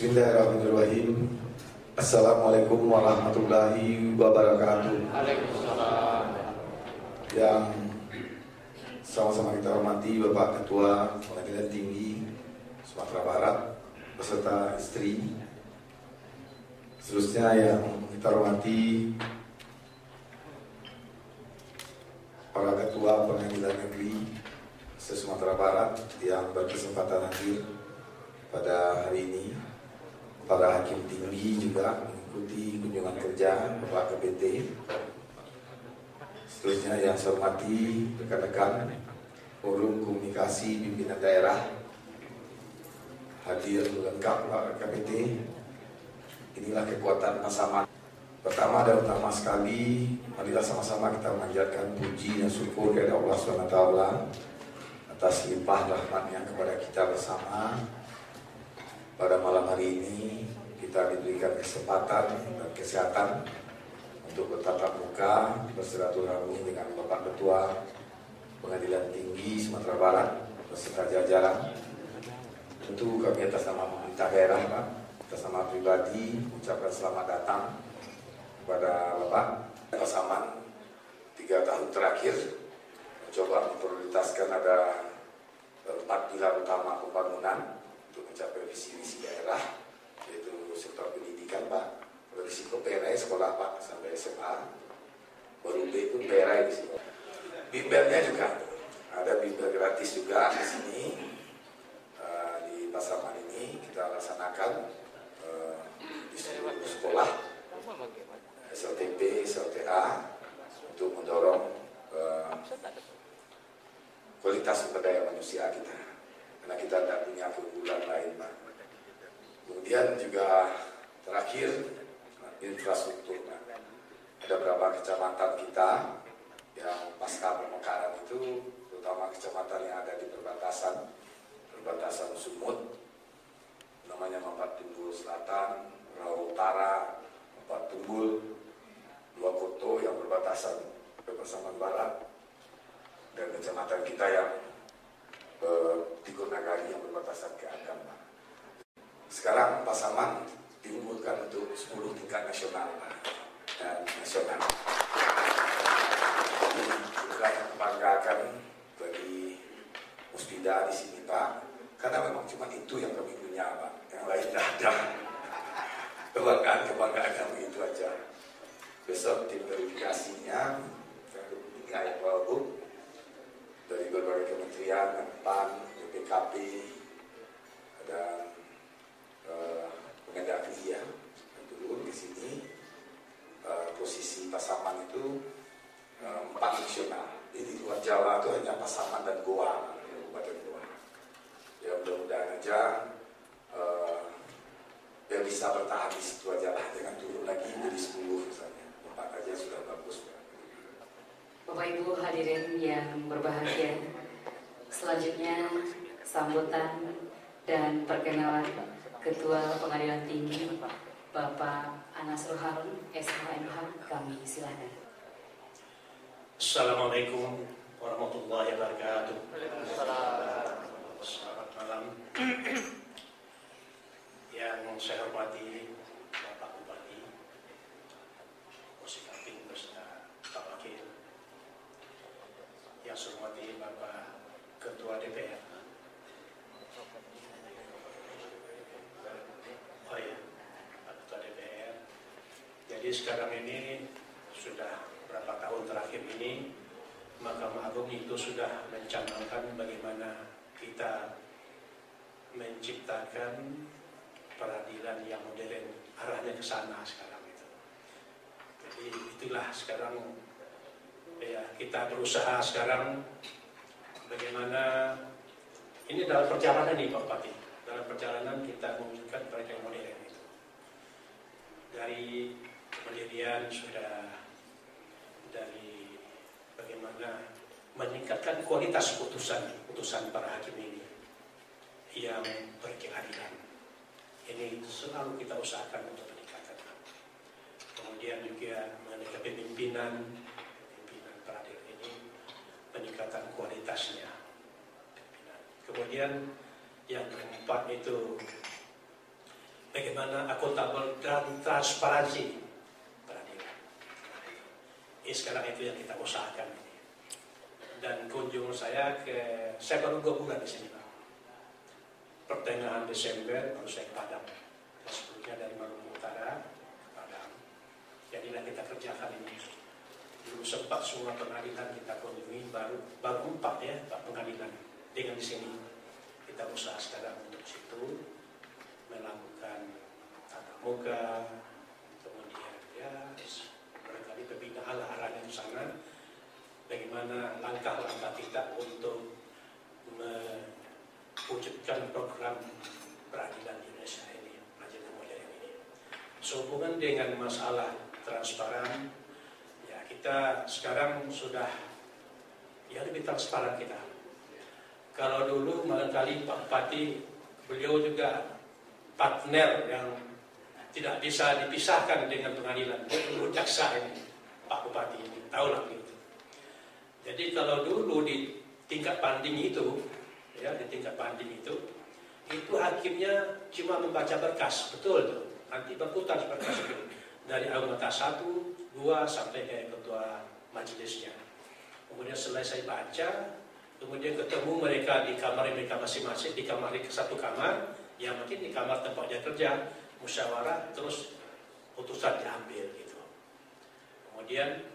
Bismillahirrahmanirrahim. Assalamualaikum warahmatullahi wabarakatuh. Waalaikumsalam. Yang sama-sama kita hormati Bapak Ketua Pengadilan Tinggi Sumatera Barat beserta istri. Seterusnya yang kita hormati para Ketua Pengadilan Negeri se-Sumatera Barat yang berkesempatan hadir pada hari ini, para hakim tinggi juga mengikuti kunjungan kerja Bapak KPT. Seterusnya yang saya hormati rekan-rekan forum komunikasi pimpinan daerah hadir lengkap Pak KPT. Inilah kekuatan pasaman. Pertama dan utama sekali, marilah sama-sama kita memanjatkan puji dan syukur kepada Allah SWT atas limpah rahmatnya kepada kita bersama. Pada malam hari ini kita diberikan kesempatan dan kesehatan untuk bertatap muka bersilaturahmi dengan Bapak Ketua Pengadilan Tinggi Sumatera Barat beserta jajaran. Tentu kami atas nama pemerintah daerah, Pak, atas nama pribadi ucapkan selamat datang kepada Bapak. Pasaman 3 tahun terakhir mencoba memprioritaskan ada 4 pilar utama pembangunan untuk mencapai visi-visi daerah, yaitu sektor pendidikan, Pak. Berisiko PRI sekolah, Pak, sampai SMA. Baru B itu PRI di sini. Bimbelnya juga ada bimbel gratis juga di sini. Di Pasaman ini kita laksanakan di seluruh sekolah SLTP, SLTA untuk mendorong kualitas sumber daya manusia kita, karena kita tidak punya keunggulan lain, Pak. Kemudian juga terakhir infrastruktur, Pak. Ada beberapa kecamatan kita yang pasca pemekaran itu, terutama kecamatan yang ada di perbatasan Sumut, namanya Mampat Tunggul Selatan, Rawa Utara, Mampat Tunggul, Dua Koto yang berbatasan ke Pasaman Barat, dan kecamatan kita yang Tigo Nagari yang berbatasan ke Agam. Sekarang Pasaman diunggulkan untuk 10 tingkat nasional, Pak, dan nasional. Ini juga yang membanggakan bagi Muspida di sini, Pak, karena memang cuma itu yang kami punya, Pak, yang lain tidak ada. Kebanggaan kami itu aja. Besok tim verifikasinya kayak Wabuk dari berbagai kementerian, PAN, BPKP, dan Pengendali ya, turun di sini. Posisi Pasaman itu 4 nasional. Di luar Jawa itu hanya Pasaman dan Goa, Kabupaten Goa. Ya mudah-mudahan aja yang bisa bertahan di situ aja lah, jangan turun lagi jadi 10 misalnya. 4 aja sudah bagus. Bapak Ibu hadirin yang berbahagia, selanjutnya sambutan dan perkenalan Ketua Pengadilan Tinggi Bapak Anasrul Harun, SHMH, kami silakan. Assalamualaikum warahmatullahi wabarakatuh. Selamat malam. Yang saya hormati Bapak Bupati, Posikamping beserta Pak Wakil. Yang saya hormati Bapak Ketua DPR. Oh ya, Pak Ketua DPR. Jadi sekarang ini sudah berapa tahun terakhir ini Mahkamah Agung itu sudah mencanangkan bagaimana kita menciptakan peradilan yang modern, arahnya ke sana sekarang itu. Jadi itulah sekarang ya, kita berusaha sekarang bagaimana ini dalam perjalanan nih Pak Bupati, dalam perjalanan kita mewujudkan peradilan modern itu. Dari pendirian sudah, dari bagaimana meningkatkan kualitas putusan para hakim ini yang berkeadilan. Ini selalu kita usahakan untuk meningkatkan. Kemudian juga mengenai pimpinan peradilan ini, peningkatan kualitasnya. Kemudian yang keempat itu bagaimana akuntabel dan transparansi peradilan. Sekarang itu yang kita usahakan. Dan kunjungan saya baru 2 bulan di sini, Pak. Pertengahan Desember baru saya ke Padang. Sebelumnya dari Maluku Utara ke Padang. Jadilah kita kerjakan ini. Dulu sempat semua pengadilan kita kunjungi, baru 4 ya Pak pengadilan. Dengan di sini kita usaha sekarang untuk situ melakukan tatap muka, kemudian ya barangkali pembinaan arahnya ke sana. Bagaimana langkah-langkah kita untuk mewujudkan program peradilan di Indonesia ini, peradilan modern ini. Sehubungan dengan masalah transparan, ya kita sekarang sudah ya lebih transparan kita. Kalau dulu barangkali Pak Bupati, beliau juga partner yang tidak bisa dipisahkan dengan pengadilan. Dulu jaksa ini, Pak Bupati ini, tahulah gitu. Jadi kalau dulu di tingkat banding itu, ya di tingkat banding itu hakimnya cuma membaca berkas, betul tuh. Nanti berputar berkas itu dari anggota 1, 2 sampai ke ketua majelisnya. Kemudian selesai baca, kemudian ketemu mereka di kamar mereka masing-masing, di kamar ke satu kamar, ya mungkin di kamar tempat dia kerja, musyawarah, terus putusan diambil gitu. Kemudian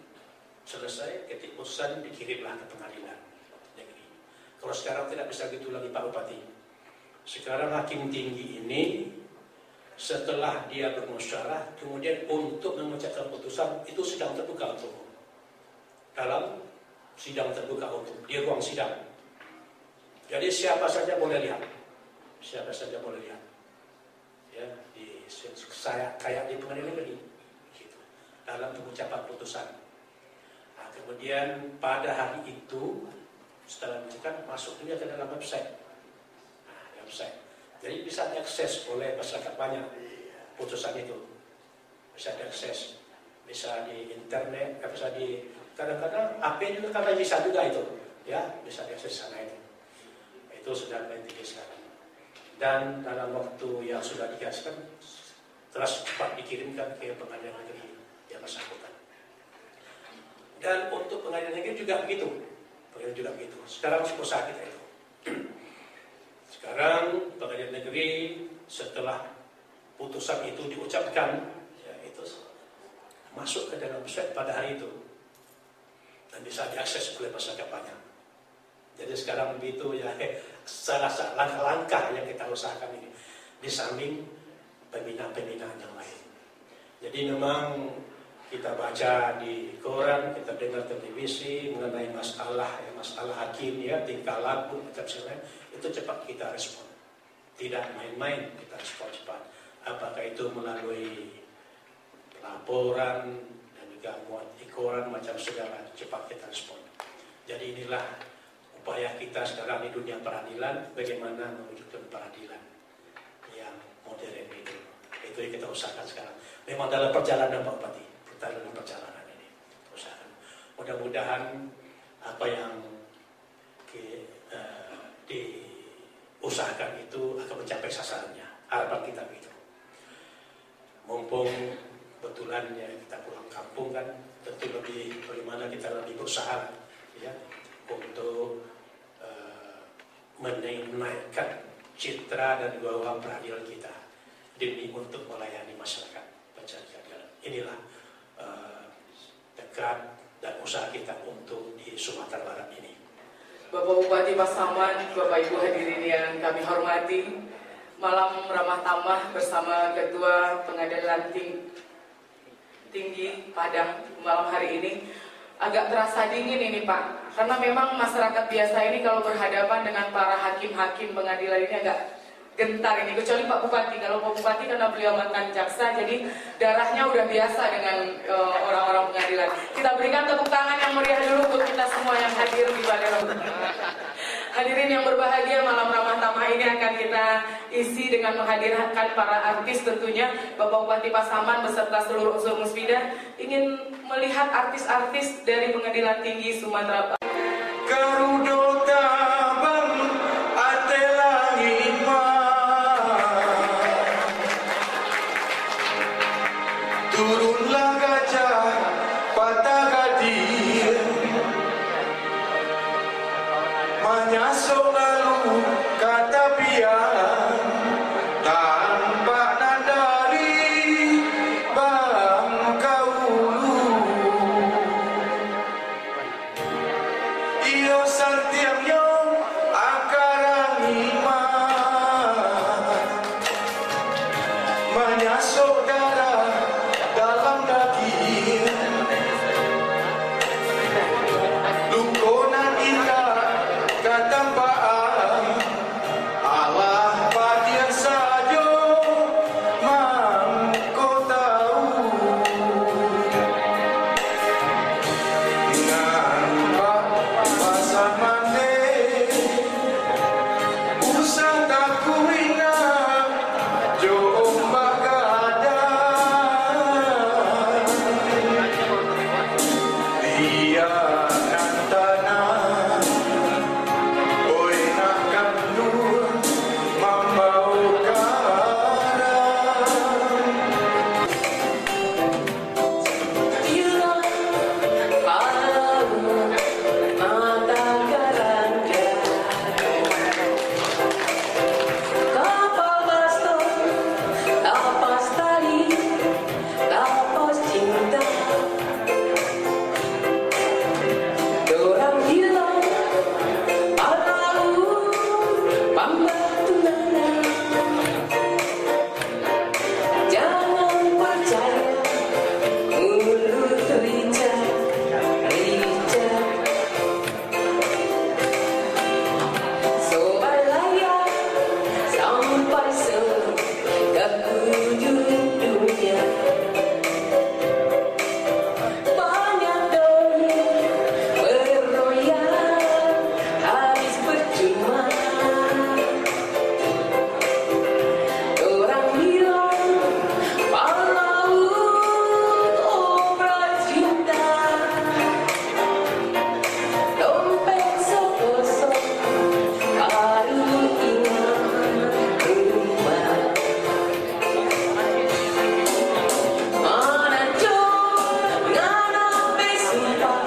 selesai, ketik putusan dikirimlah ke pengadilan negeri. Kalau sekarang tidak bisa gitu lagi Pak Bupati. Sekarang hakim tinggi ini setelah dia bermusyawarah, kemudian untuk mengucapkan putusan itu sidang terbuka untuk dalam sidang terbuka untuk di ruang sidang. Jadi siapa saja boleh lihat, siapa saja boleh lihat. Ya, saya kayak di pengadilan negeri, gitu, dalam pengucapan putusan. Nah, kemudian pada hari itu setelah menunjukkan masuk dunia ke dalam website. Nah, website. Jadi bisa diakses oleh masyarakat banyak putusan itu. Bisa diakses, bisa di internet, bisa di kadang-kadang HP juga karena bisa juga itu, ya bisa diakses sana itu. Itu sudah tinggi sekarang. Dan dalam waktu yang sudah digaskan, terus cepat dikirimkan ke pengadilan negeri yang bersangkutan. Dan untuk pengadilan negeri juga begitu, Sekarang usaha kita itu. Sekarang pengadilan negeri setelah putusan itu diucapkan, ya itu masuk ke dalam website pada hari itu dan bisa diakses oleh masyarakat banyak. Jadi sekarang begitu ya, salah satu langkah-langkah yang kita usahakan ini di samping pembinaan-pembinaan yang lain. Jadi memang kita baca di koran, kita dengar televisi mengenai masalah hakim ya, tingkah laku macam lain, itu cepat kita respon. Tidak main-main, kita respon cepat. Apakah itu melalui laporan dan juga muat di koran macam segala, cepat kita respon. Jadi inilah upaya kita sekarang di dunia peradilan, bagaimana mewujudkan peradilan yang modern itu. Itu yang kita usahakan sekarang. Memang dalam perjalanan Pak Bupati, kita dalam perjalanan ini usahakan. Mudah-mudahan apa yang diusahakan itu akan mencapai sasarannya. Harapan kita begitu. Mumpung kebetulan ya kita pulang kampung kan, tentu lebih bagaimana kita lebih berusaha ya untuk menaikkan citra dan wibawa peradilan kita demi untuk melayani masyarakat pencari keadilan. Inilah tekad dan usaha kita untuk di Sumatera Barat ini. Bapak Bupati Pasaman, Bapak Ibu hadirin yang kami hormati, malam ramah tamah bersama Ketua Pengadilan Tinggi Padang malam hari ini agak terasa dingin ini Pak, karena memang masyarakat biasa ini kalau berhadapan dengan para hakim-hakim pengadilan ini agak gentar ini, kecuali Pak Bupati. Kalau Pak Bupati karena beliau mantan jaksa, jadi darahnya udah biasa dengan orang-orang pengadilan. Kita berikan tepuk tangan yang meriah dulu untuk kita semua yang hadir di Balai Rambut. Hadirin yang berbahagia, malam ramah tamah ini akan kita isi dengan menghadirkan para artis tentunya. Bapak Bupati Pasaman beserta seluruh unsur Musbida ingin melihat artis-artis dari Pengadilan Tinggi Sumatera Barat. Turunlah gajah patah gadir, menyasuk lalu kata pian, tanpa nadari bangka ulu. Iyo santiang yo akarang iman, menyasuk darah dalam daging, lukonan indah katambaan, Allah patian sajo mangko tahu. Nampak pasang mande usah tak kuingat jombak gadang, dia nantana oi nak kandur membau karang. Jangan percaya mulut licak, soal layak sampai ke ujung dunia. Banyak doi beroyak habis percuma. Orang bilang palaut obrak cinta, dompet sekosong baru ingat rumah. Mana jauh ngana besumpah,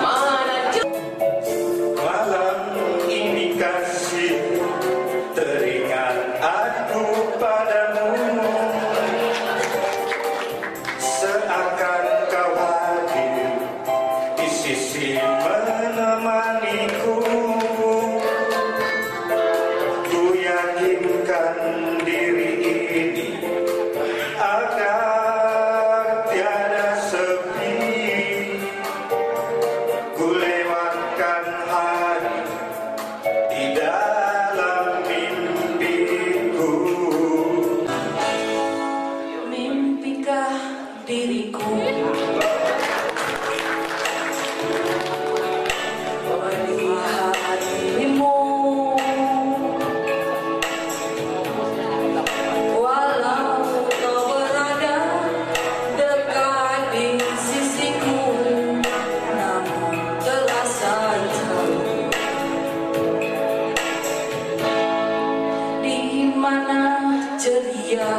mana jauh. Malam ini kasih teringat aku padamu, seakan kau hadir di sisi menemaniku. Ku yakinkan diri ini agar tiada sepi. Ku lewatkan hari di dalam mimpiku. Mimpikah diriku melihat dirimu, walau kau berada dekat di sisiku, namun telah saja di mana ceria.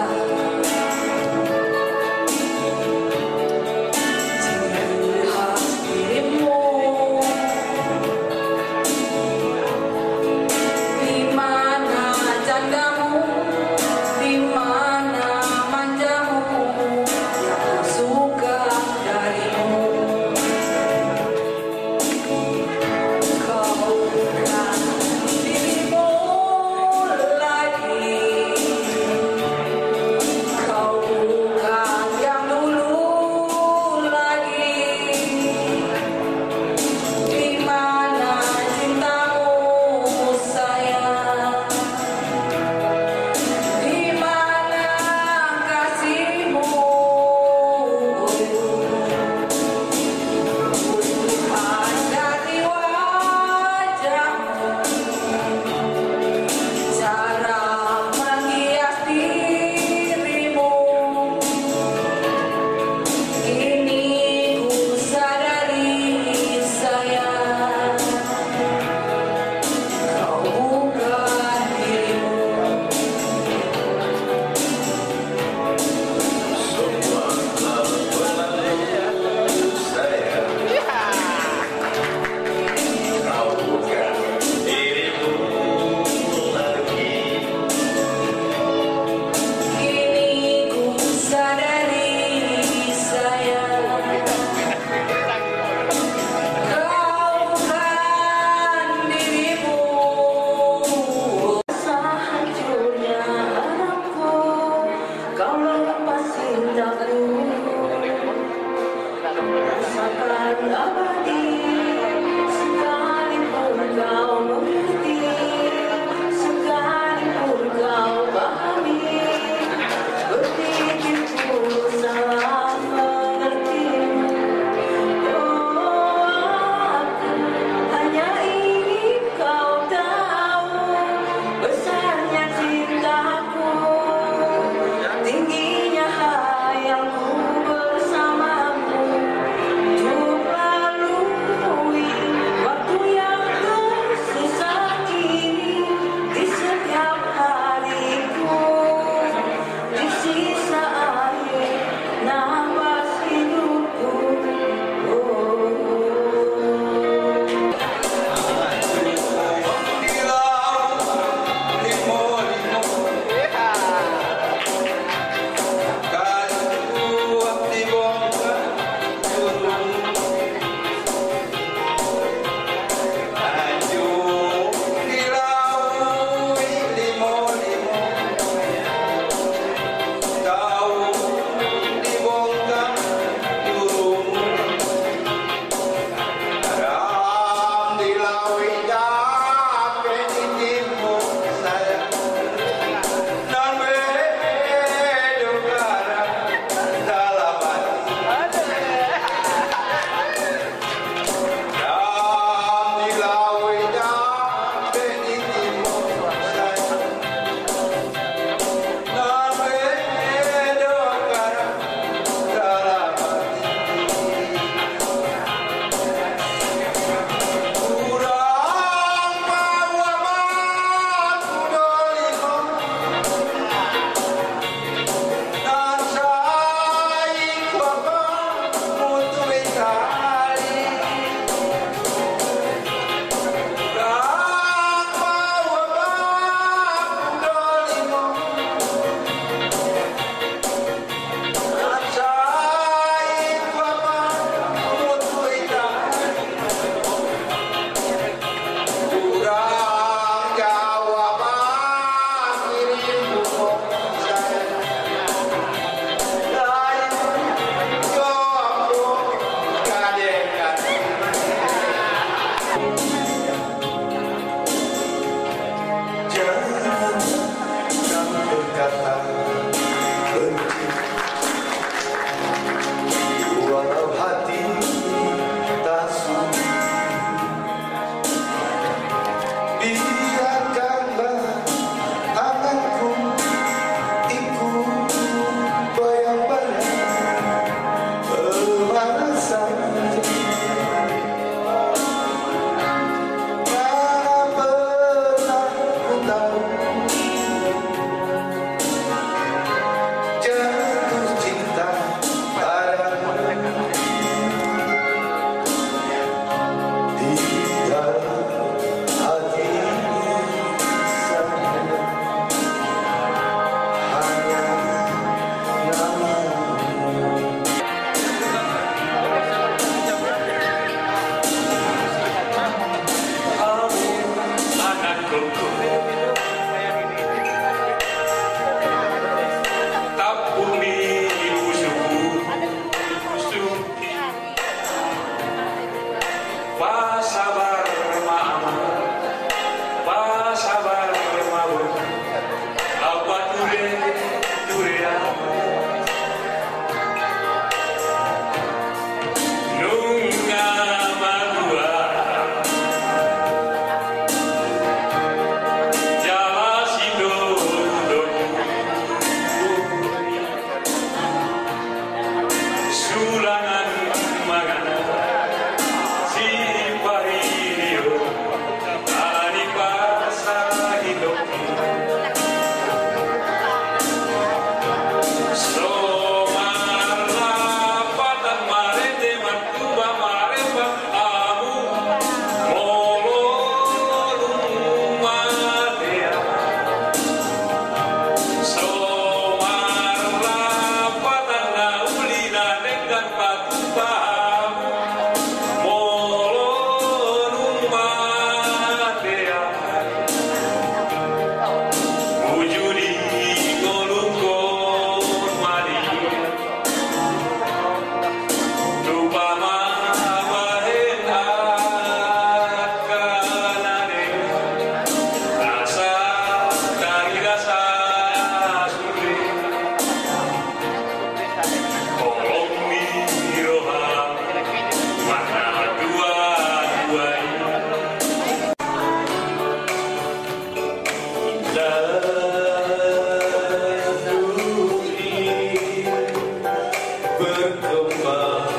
berkembang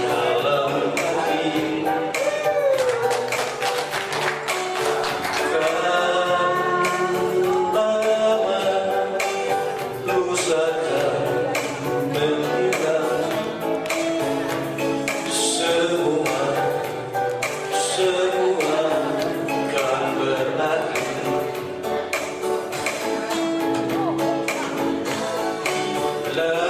dalam hati. Love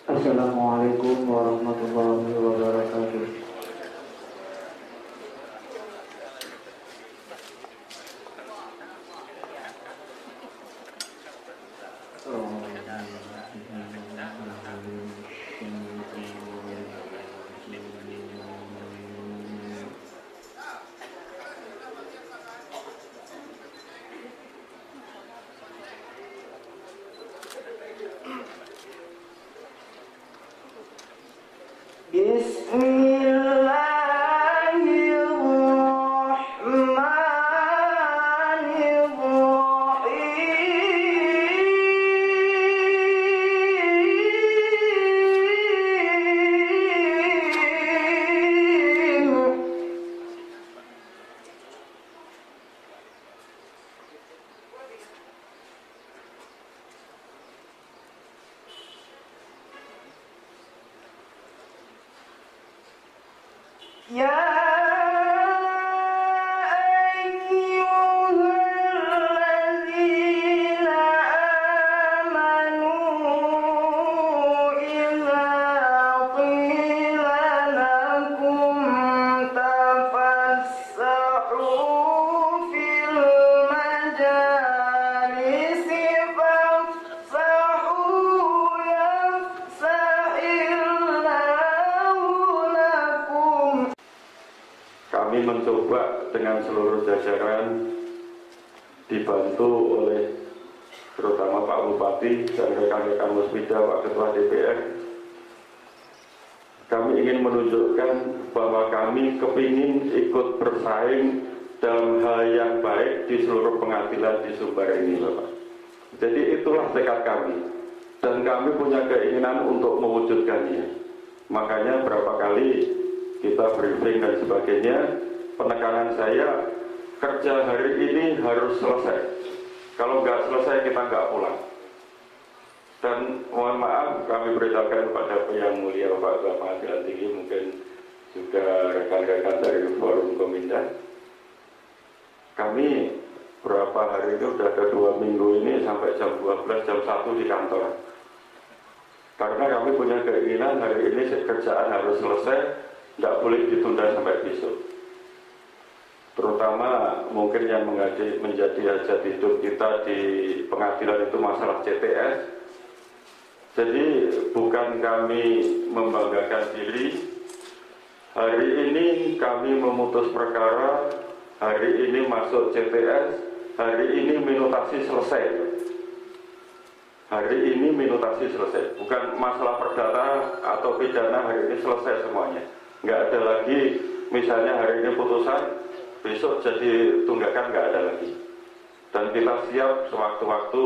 Assalamualaikum warahmatullahi wabarakatuh. Kami mencoba dengan seluruh jajaran dibantu oleh terutama Pak Bupati dan rekan-rekan Musbida, Pak Ketua DPR. Kami ingin menunjukkan bahwa kami kepingin ikut bersaing dalam hal yang baik di seluruh pengadilan di Sumbar ini, Bapak. Jadi itulah tekad kami dan kami punya keinginan untuk mewujudkannya. Makanya berapa kali kita briefing dan sebagainya, penekanan saya kerja hari ini harus selesai. Kalau nggak selesai kita nggak pulang. Dan mohon maaf kami beritahukan kepada Yang Mulia Pak Ketua Pengadilan Tinggi, mungkin juga rekan-rekan dari Forum Kominda. Kami berapa hari ini sudah ada 2 minggu ini sampai jam 12, jam 1 di kantor. Karena kami punya keinginan hari ini kerjaan harus selesai, tidak boleh ditunda sampai besok. Terus terutama mungkin yang menjadi hajat hidup kita di pengadilan itu masalah CTS. Jadi bukan kami membanggakan diri. Hari ini kami memutus perkara, hari ini masuk CTS, hari ini minutasi selesai. Hari ini minutasi selesai. Bukan masalah perdata atau pidana, hari ini selesai semuanya. Nggak ada lagi, misalnya hari ini putusan, besok jadi tunggakan, nggak ada lagi. Dan kita siap sewaktu-waktu,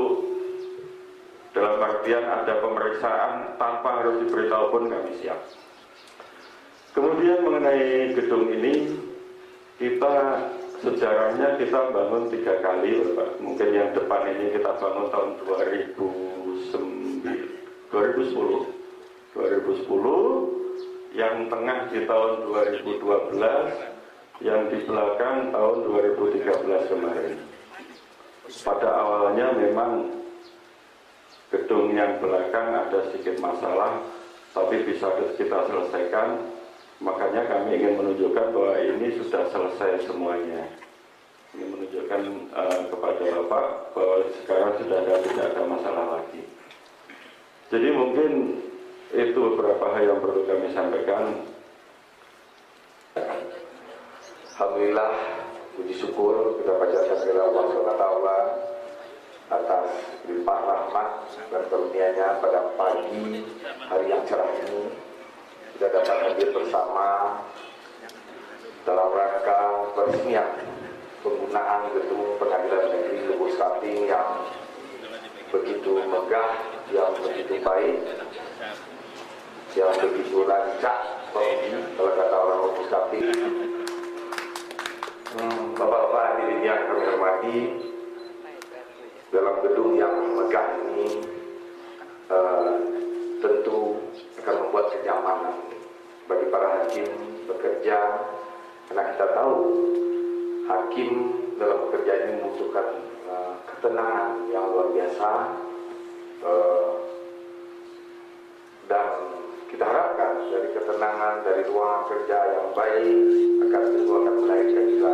dalam artian ada pemeriksaan tanpa harus diberitahu pun kami siap. Kemudian mengenai gedung ini, kita sejarahnya kita bangun 3 kali, Bapak. Mungkin yang depan ini kita bangun tahun 2010, yang tengah di tahun 2012, yang di belakang tahun 2013 kemarin. Pada awalnya memang gedung yang belakang ada sedikit masalah, tapi bisa kita selesaikan. Makanya kami ingin menunjukkan bahwa ini sudah selesai semuanya. Ingin menunjukkan kepada Bapak bahwa sekarang tidak ada masalah lagi. Jadi mungkin itu beberapa hal yang perlu kami sampaikan. Alhamdulillah, puji syukur kita panjatkan kepada Allah SWT atas limpah rahmat dan karunia-Nya pada pagi hari yang cerah ini kita dapat hadir bersama dalam rangka peresmian penggunaan gedung Pengadilan Negeri Lubuk Saping yang begitu megah, yang begitu baik, yang begitu lancak, kalau kata orang Lubuk Saping. Bapak-bapak hadirin yang kami hormati, dalam gedung yang megah ini tentu akan membuat kenyamanan bagi para hakim bekerja, karena kita tahu hakim dalam bekerja ini membutuhkan ketenangan yang luar biasa, dan kita harapkan dari ketenangan, dari ruangan kerja yang baik akan melahirkan juga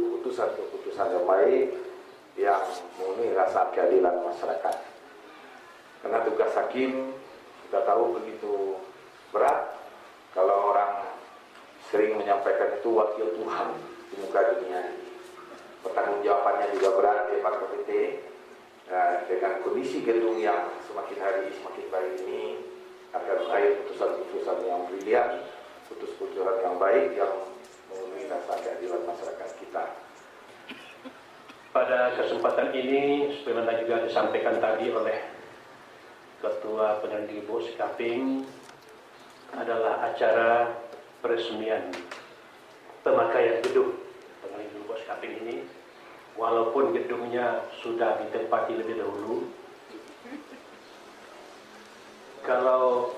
keputusan-keputusan yang baik yang memenuhi rasa keadilan masyarakat. Karena tugas hakim kita tahu begitu berat. Kalau orang sering menyampaikan itu wakil Tuhan di muka dunia ini, pertanggungjawabannya juga berat di Pak KPT. Dengan kondisi gedung yang semakin hari semakin baik ini, akan lahir putusan-putusan yang brilian, putusan yang baik yang memenuhi rasa keadilan masyarakat kita. Pada kesempatan ini, sebagaimana juga disampaikan tadi oleh Ketua Pengadilan Negeri Lubuk Sikaping, adalah acara peresmian pemakaian gedung Pengadilan Negeri Lubuk Sikaping ini. Walaupun gedungnya sudah ditempati lebih dahulu, kalau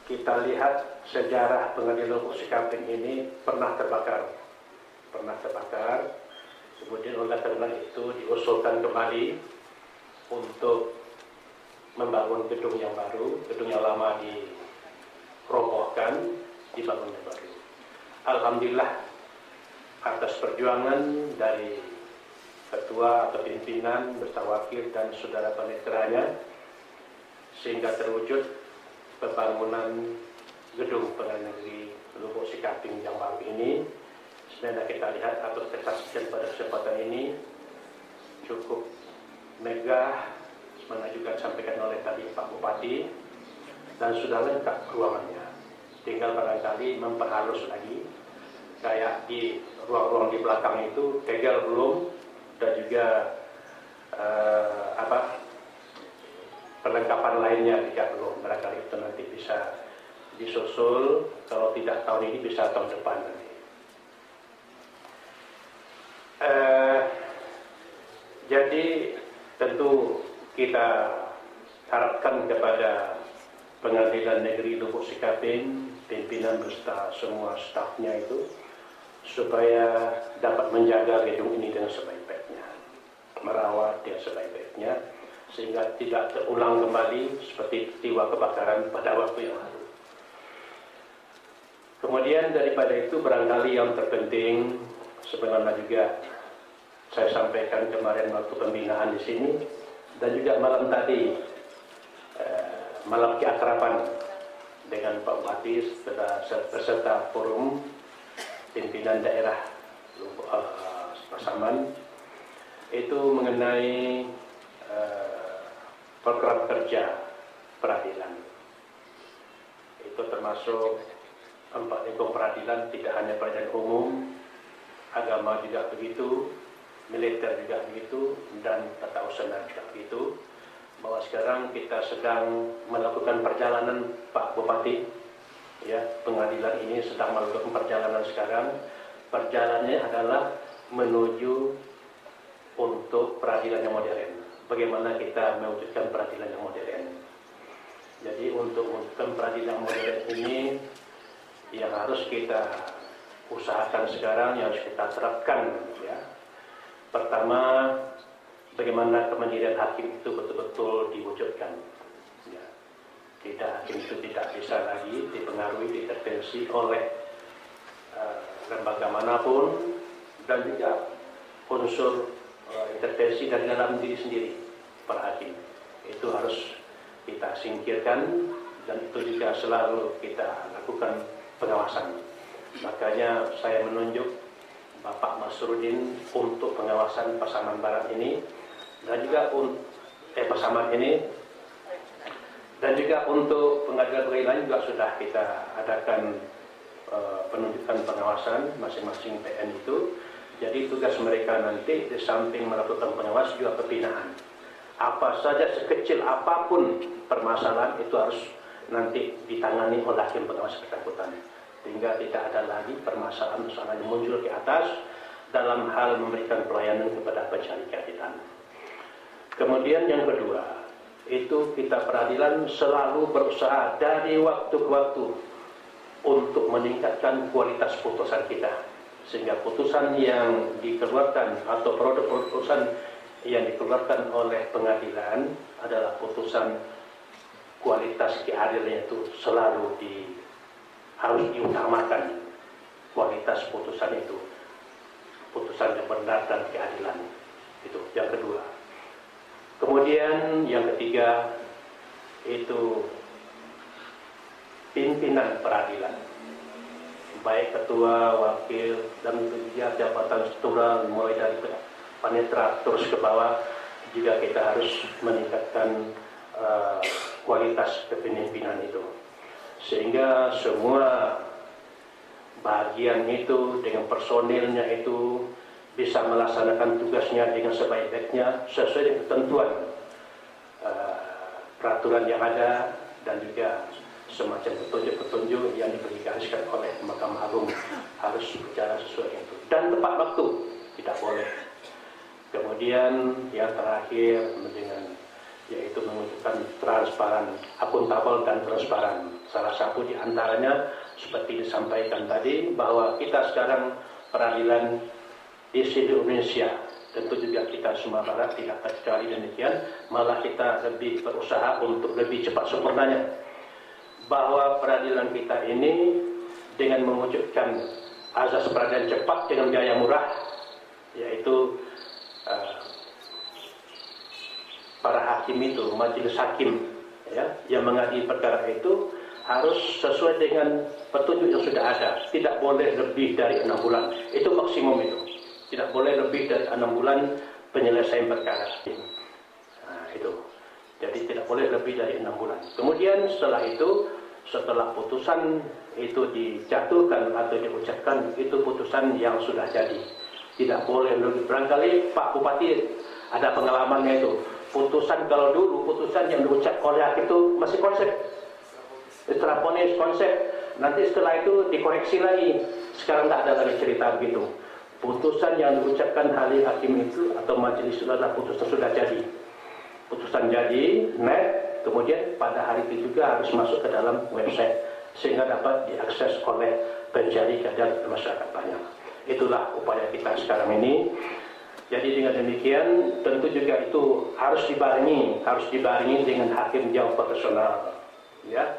kita lihat sejarah Pengadilan Lubuk Sikaping ini pernah terbakar. Kemudian oleh karena itu diusulkan kembali untuk membangun gedung yang baru, gedung yang lama dirobohkan, dibangun yang baru. Alhamdulillah atas perjuangan dari ketua atau pimpinan beserta wakil dan saudara panetranya, sehingga terwujud pembangunan gedung Pengadilan Negeri Lubuk Sikaping yang baru ini. Sebenarnya kita lihat atau kita saksikan pada kesempatan ini cukup megah, mana juga disampaikan oleh tadi Pak Bupati, dan sudah lengkap ruangannya. Tinggal barangkali memperhalus lagi, kayak di ruang-ruang di belakang itu tegel belum, dan juga perlengkapan lainnya juga belum. Barangkali itu nanti bisa disusul, kalau tidak tahun ini bisa tahun depan nanti. Jadi tentu kita harapkan kepada Pengadilan Negeri Lubuk Sikaping, pimpinan beserta semua stafnya itu, supaya dapat menjaga gedung ini dengan sebaik-baiknya, merawat dengan sebaik-baiknya, sehingga tidak terulang kembali seperti peristiwa kebakaran pada waktu yang lalu. Kemudian daripada itu barangkali yang terpenting, sebagaimana juga saya sampaikan kemarin waktu pembinaan di sini, dan juga malam tadi malam keakraban dengan Pak Bupati beserta forum pimpinan daerah Pasaman itu mengenai program kerja peradilan. Itu termasuk 4 lingkup peradilan, tidak hanya peradilan umum, agama juga begitu, militer juga begitu, dan tata usaha juga begitu. Bahwa sekarang kita sedang melakukan perjalanan, Pak Bupati, ya, pengadilan ini sedang melakukan perjalanan sekarang. Perjalanannya adalah menuju untuk peradilan yang modern. Bagaimana kita mewujudkan peradilan yang modern? Jadi untuk mewujudkan peradilan modern ini yang harus kita usahakan sekarang, yang harus kita terapkan, ya. Pertama, bagaimana kemandirian hakim itu betul-betul diwujudkan. Ya. Hakim itu tidak bisa lagi dipengaruhi, diintervensi oleh lembaga manapun, dan juga unsur intervensi dari dalam diri sendiri para hakim. Itu harus kita singkirkan, dan itu juga selalu kita lakukan pengawasan. Makanya saya menunjuk Bapak Masrudin untuk pengawasan Pasaman Barat ini, dan juga Pasaman ini, dan juga untuk pengadilan-pengadilan juga sudah kita adakan penunjukan pengawasan masing-masing PN itu. Jadi tugas mereka nanti di samping melakukan pengawasan juga pembinaan. Apa saja sekecil apapun permasalahan itu harus nanti ditangani oleh hakim pengawas bersangkutan, sehingga tidak ada lagi permasalahan-permasalahan yang muncul ke atas dalam hal memberikan pelayanan kepada pencari keadilan. Kemudian yang kedua, itu kita peradilan selalu berusaha dari waktu ke waktu untuk meningkatkan kualitas putusan kita, sehingga putusan yang dikeluarkan atau produk putusan yang dikeluarkan oleh pengadilan adalah putusan kualitas keadilannya itu selalu harus diutamakan. Kualitas putusan itu, putusan yang benar dan keadilan, itu yang kedua. Kemudian yang ketiga itu pimpinan peradilan, baik ketua, wakil, dan juga jabatan struktural mulai dari panitra terus ke bawah, juga kita harus meningkatkan kualitas kepemimpinan itu, sehingga semua bagian itu dengan personilnya itu bisa melaksanakan tugasnya dengan sebaik-baiknya sesuai dengan ketentuan peraturan yang ada, dan juga semacam petunjuk-petunjuk yang digariskan oleh Mahkamah Agung harus berjalan sesuai itu, dan tepat waktu, tidak boleh. Kemudian yang terakhir yaitu mewujudkan transparan, akuntabel dan transparan. Salah satu di antaranya seperti disampaikan tadi, bahwa kita sekarang peradilan di seluruh Indonesia, tentu juga kita semua barat tidak terkecuali demikian, malah kita lebih berusaha untuk lebih cepat sempurnanya, bahwa peradilan kita ini dengan mewujudkan azas peradilan cepat dengan biaya murah, yaitu para hakim itu, majelis hakim, ya, yang mengadili perkara itu harus sesuai dengan petunjuk yang sudah ada. Tidak boleh lebih dari 6 bulan. Itu maksimum itu. Tidak boleh lebih dari 6 bulan penyelesaian perkara. Nah, itu. Jadi tidak boleh lebih dari 6 bulan. Kemudian setelah itu, setelah putusan itu dijatuhkan atau diucapkan, itu putusan yang sudah jadi. Tidak boleh lebih. Barangkali Pak Bupati ada pengalamannya itu. Putusan kalau dulu, putusan yang diucap oleh hakim itu masih konsep. Setelah ponis konsep, nanti setelah itu dikoreksi lagi. Sekarang tidak ada lagi cerita begitu. Putusan yang diucapkan hakim itu atau majelis itu adalah putusan sudah jadi. Putusan jadi, net, kemudian pada hari itu juga harus masuk ke dalam website, sehingga dapat diakses oleh pencari keadilan masyarakat banyak. Itulah upaya kita sekarang ini. Jadi dengan demikian tentu juga itu harus dibarengi dengan hakim yang profesional, ya,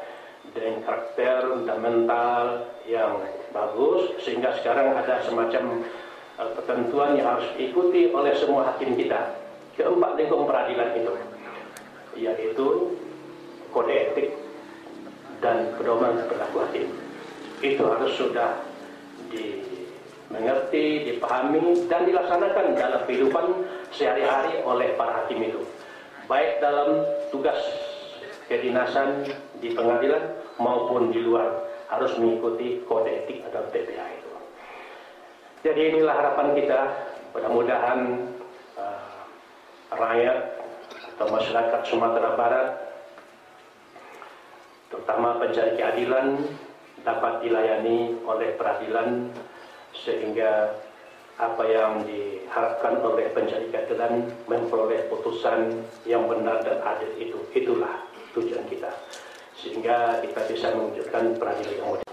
dengan karakter dan mental yang bagus, sehingga sekarang ada semacam ketentuan yang harus diikuti oleh semua hakim kita. Keempat lingkup peradilan itu, yaitu kode etik dan pedoman perilaku hakim. Itu harus sudah dimengerti, dipahami, dan dilaksanakan dalam kehidupan sehari-hari oleh para hakim itu, baik dalam tugas kedinasan di pengadilan maupun di luar, harus mengikuti kode etik atau TPA itu. Jadi inilah harapan kita, mudah-mudahan rakyat atau masyarakat Sumatera Barat, terutama pencari keadilan, dapat dilayani oleh peradilan sehingga apa yang diharapkan oleh pencari keadilan memperoleh putusan yang benar dan adil itu. Itulah tujuan kita, sehingga kita bisa mewujudkan peradilan yang modern.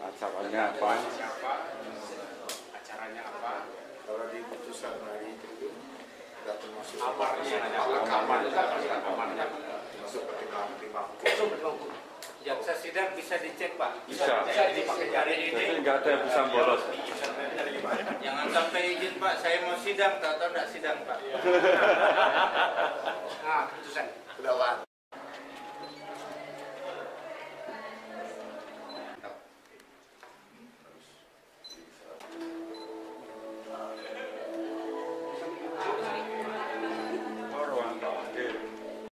Acaranya apa? Siapa? Acaranya apa? Kalau di putusan hari itu tidak termasuk amarnya masuk pertimbangan hukum. Jaksa sidang bisa dicek, Pak. Bisa. Jadi pakai jari ini. Nggak ada yang bisa bolos. Jangan sampai izin, Pak. Saya mau sidang, tahu-tahu nggak sidang, Pak. Nah, putusan. Dakwaan.